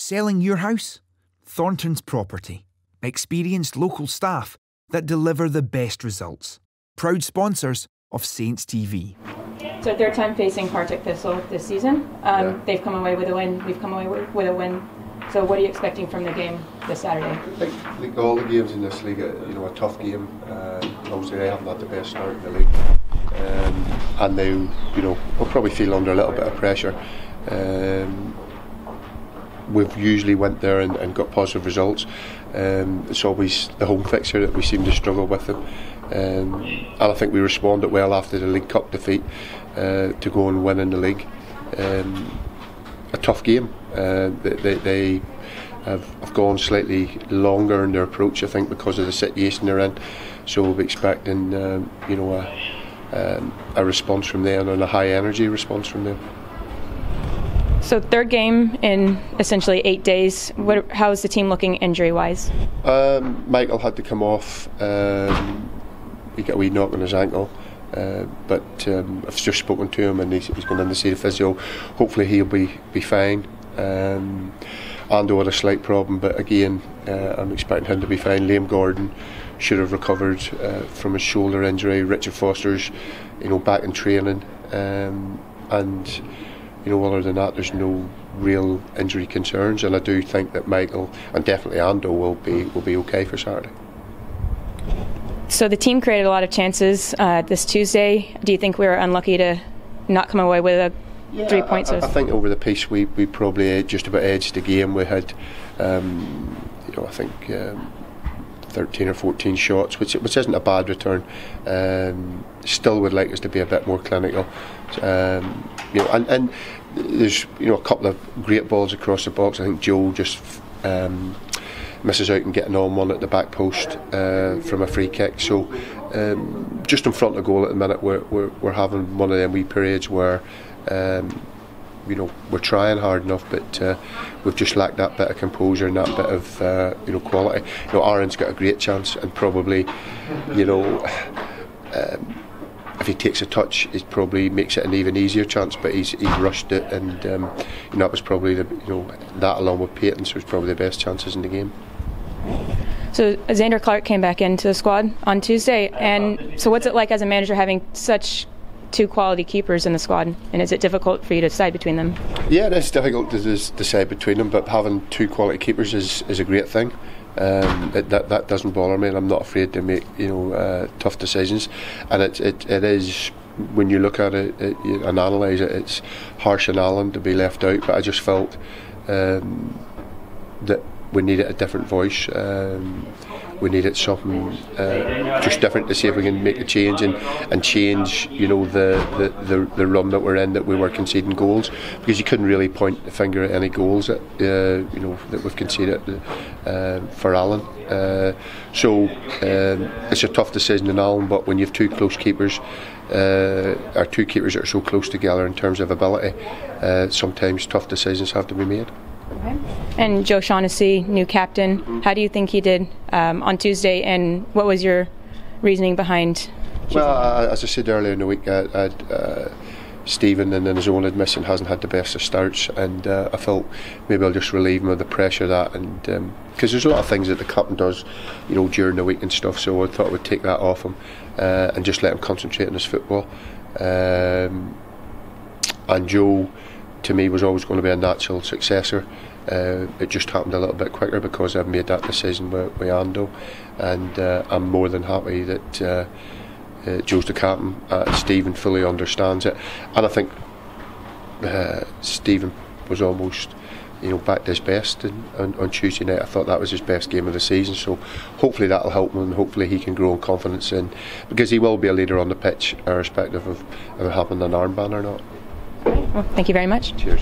Selling your house? Thornton's Property. Experienced local staff that deliver the best results. Proud sponsors of Saints TV. So third time facing Partick Thistle this season. They've come away with a win. We've come away with a win. So what are you expecting from the game this Saturday? I think all the games in this league, a tough game. Obviously they haven't had the best start in the league, and they, will probably feel under a little bit of pressure. We've usually went there and got positive results. It's always the home fixture that we seem to struggle with them. And I think we responded well after the League Cup defeat to go and win in the league. A tough game. They have gone slightly longer in their approach, I think, because of the situation they're in. So we'll be expecting, a response from them and a high energy response from them. So third game in essentially 8 days. How is the team looking injury-wise? Michael had to come off. He got a wee knock on his ankle, but I've just spoken to him and he's going in to see the physio. Hopefully he'll be fine. Ando had a slight problem, but again, I'm expecting him to be fine. Liam Gordon should have recovered from his shoulder injury. Richard Foster's, back in training, and other than that, there's no real injury concerns, and I do think that Michael and definitely Ando will be okay for Saturday. So the team created a lot of chances this Tuesday. Do you think we were unlucky to not come away with 3 points? I think over the piece we probably just about edged the game. We had, I think 13 or 14 shots, which isn't a bad return. Still would like us to be a bit more clinical. And there's a couple of great balls across the box. I think Joe just misses out and getting on one at the back post from a free kick. So just in front of goal at the minute, we're having one of them wee periods where we're trying hard enough, but we've just lacked that bit of composure and that bit of quality. Aaron's got a great chance, and probably if he takes a touch, it probably makes it an even easier chance. But he's rushed it, and that was probably that along with Peyton's was probably the best chances in the game. So Xander Clark came back into the squad on Tuesday, and so what's it like as a manager having such two quality keepers in the squad, and is it difficult for you to decide between them? Yeah, it is difficult to decide between them, but having two quality keepers is a great thing. That doesn't bother me, and I'm not afraid to make tough decisions. And it is, when you look at it and analyse it, it's harsh on Alan to be left out, but I just felt that we needed a different voice. We needed something just different to see if we can make a change and change the run that we're in, that we were conceding goals, because you couldn't really point the finger at any goals that that we've conceded for Alan. So it's a tough decision in Alan, but when you have two close keepers, or two keepers that are so close together in terms of ability, sometimes tough decisions have to be made. Okay. And Joe Shaughnessy, new captain, how do you think he did on Tuesday, and what was your reasoning behind choosing him? Well, as I said earlier in the week, Stephen, and in his own admission, hasn't had the best of starts, and I felt maybe I'll just relieve him of the pressure of that, and because there's a lot of things that the captain does during the week and stuff, so I thought I would take that off him and just let him concentrate on his football. And Joe, to me, was always going to be a natural successor. It just happened a little bit quicker because I've made that decision with Ando, and I'm more than happy that Joe's the captain. Stephen fully understands it, and I think Stephen was almost back to his best on Tuesday night. I thought that was his best game of the season, so hopefully that'll help him, and hopefully he can grow in confidence, because he will be a leader on the pitch, irrespective of having an armband or not. Well, thank you very much. Cheers.